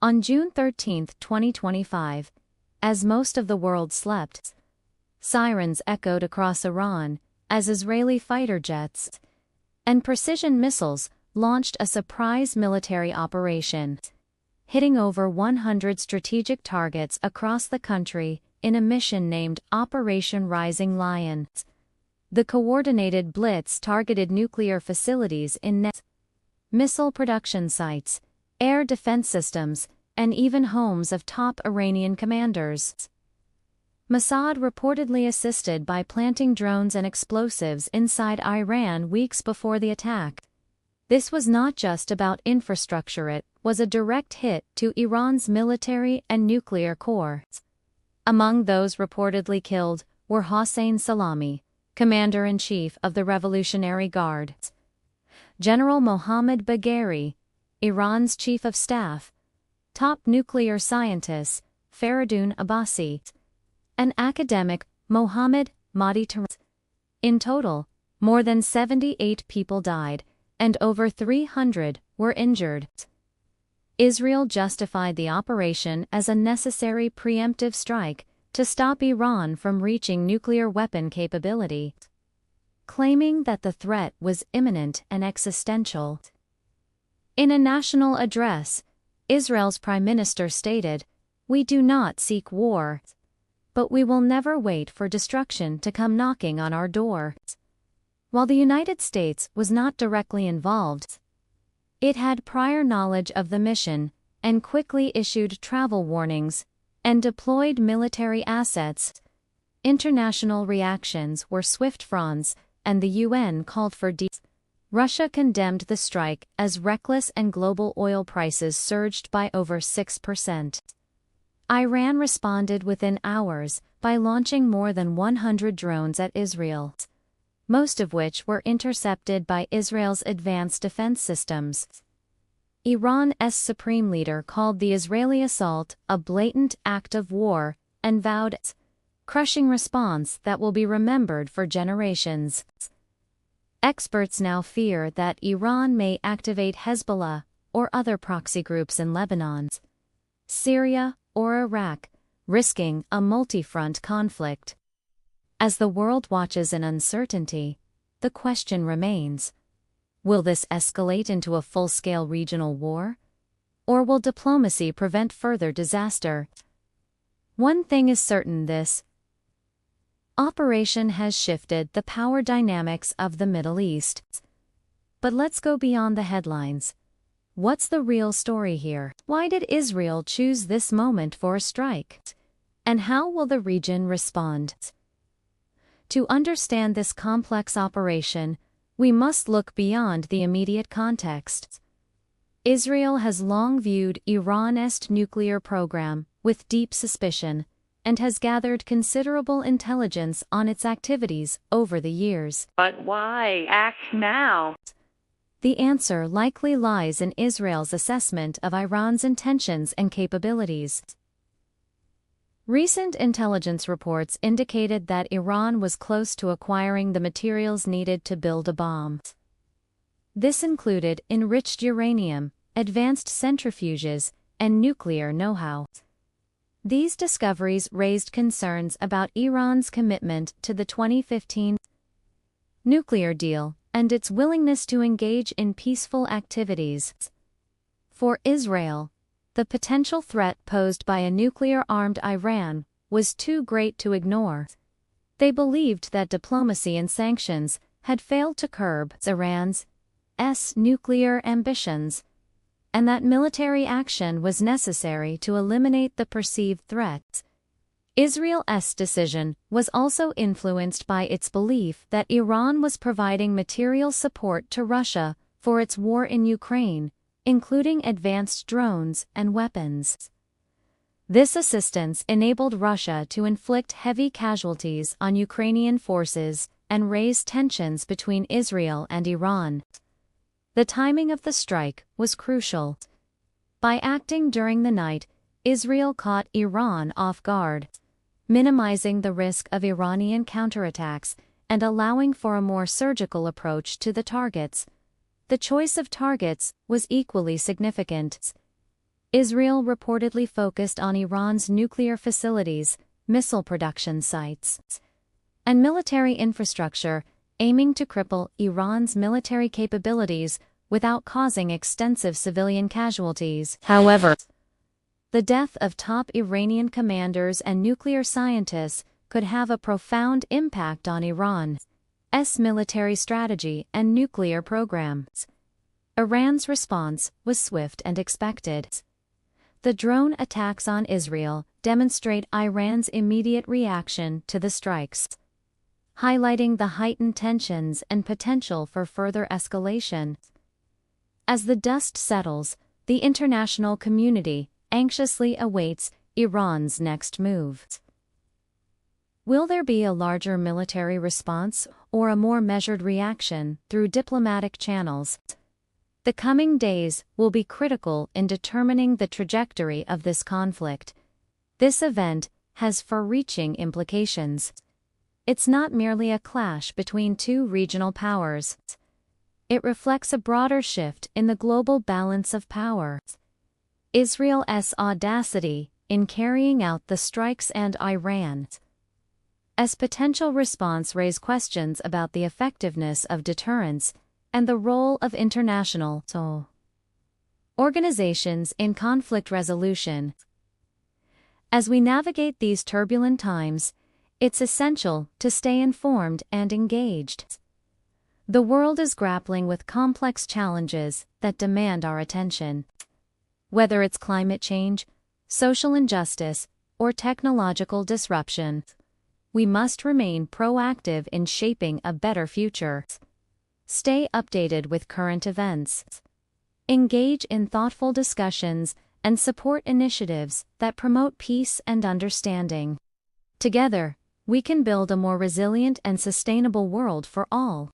On June 13, 2025, as most of the world slept, sirens echoed across Iran as Israeli fighter jets and precision missiles launched a surprise military operation, hitting over 100 strategic targets across the country in a mission named Operation Rising Lion. The coordinated blitz targeted nuclear facilities in missile production sites, air defense systems, and even homes of top Iranian commanders. Mossad reportedly assisted by planting drones and explosives inside Iran weeks before the attack. This was not just about infrastructure, it was a direct hit to Iran's military and nuclear core. Among those reportedly killed were Hossein Salami, Commander-in-Chief of the Revolutionary Guard, General Mohammad Bagheri, Iran's Chief of Staff, top nuclear scientist Faridun Abbasi, and academic Mohammad Mahdi Taraz. In total, more than 78 people died, and over 300 were injured. Israel justified the operation as a necessary preemptive strike to stop Iran from reaching nuclear weapon capability, claiming that the threat was imminent and existential. In a national address, Israel's Prime Minister stated, "We do not seek war, but we will never wait for destruction to come knocking on our door." While the United States was not directly involved, it had prior knowledge of the mission and quickly issued travel warnings and deployed military assets. International reactions were swift. France and the UN called for Russia condemned the strike as reckless and global oil prices surged by over 6%. Iran responded within hours by launching more than 100 drones at Israel, most of which were intercepted by Israel's advanced defense systems. Iran's supreme leader called the Israeli assault a blatant act of war and vowed a crushing response that will be remembered for generations. Experts now fear that Iran may activate Hezbollah or other proxy groups in Lebanon, Syria, or Iraq, risking a multi-front conflict. As the world watches in uncertainty, the question remains: will this escalate into a full-scale regional war? Or will diplomacy prevent further disaster? One thing is certain: this operation has shifted the power dynamics of the Middle East. But let's go beyond the headlines. What's the real story here? Why did Israel choose this moment for a strike? And how will the region respond? To understand this complex operation, we must look beyond the immediate context. Israel has long viewed Iran's nuclear program with deep suspicion and has gathered considerable intelligence on its activities over the years. But why act now? The answer likely lies in Israel's assessment of Iran's intentions and capabilities. Recent intelligence reports indicated that Iran was close to acquiring the materials needed to build a bomb. This included enriched uranium, advanced centrifuges, and nuclear know-how. These discoveries raised concerns about Iran's commitment to the 2015 nuclear deal and its willingness to engage in peaceful activities. For Israel, the potential threat posed by a nuclear-armed Iran was too great to ignore. They believed that diplomacy and sanctions had failed to curb Iran's nuclear ambitions, and that military action was necessary to eliminate the perceived threat. Israel's decision was also influenced by its belief that Iran was providing material support to Russia for its war in Ukraine, including advanced drones and weapons. This assistance enabled Russia to inflict heavy casualties on Ukrainian forces and raise tensions between Israel and Iran. The timing of the strike was crucial. By acting during the night, Israel caught Iran off guard, minimizing the risk of Iranian counterattacks and allowing for a more surgical approach to the targets. The choice of targets was equally significant. Israel reportedly focused on Iran's nuclear facilities, missile production sites, and military infrastructure, aiming to cripple Iran's military capabilities without causing extensive civilian casualties. However, the death of top Iranian commanders and nuclear scientists could have a profound impact on Iran's military strategy and nuclear programs. Iran's response was swift and expected. The drone attacks on Israel demonstrate Iran's immediate reaction to the strikes, highlighting the heightened tensions and potential for further escalation. As the dust settles, the international community anxiously awaits Iran's next move. Will there be a larger military response or a more measured reaction through diplomatic channels? The coming days will be critical in determining the trajectory of this conflict. This event has far-reaching implications. It's not merely a clash between two regional powers. It reflects a broader shift in the global balance of power. Israel's audacity in carrying out the strikes and Iran's potential response raise questions about the effectiveness of deterrence and the role of international organizations in conflict resolution. As we navigate these turbulent times, it's essential to stay informed and engaged. The world is grappling with complex challenges that demand our attention. Whether it's climate change, social injustice, or technological disruption, we must remain proactive in shaping a better future. Stay updated with current events. Engage in thoughtful discussions and support initiatives that promote peace and understanding. Together, we can build a more resilient and sustainable world for all.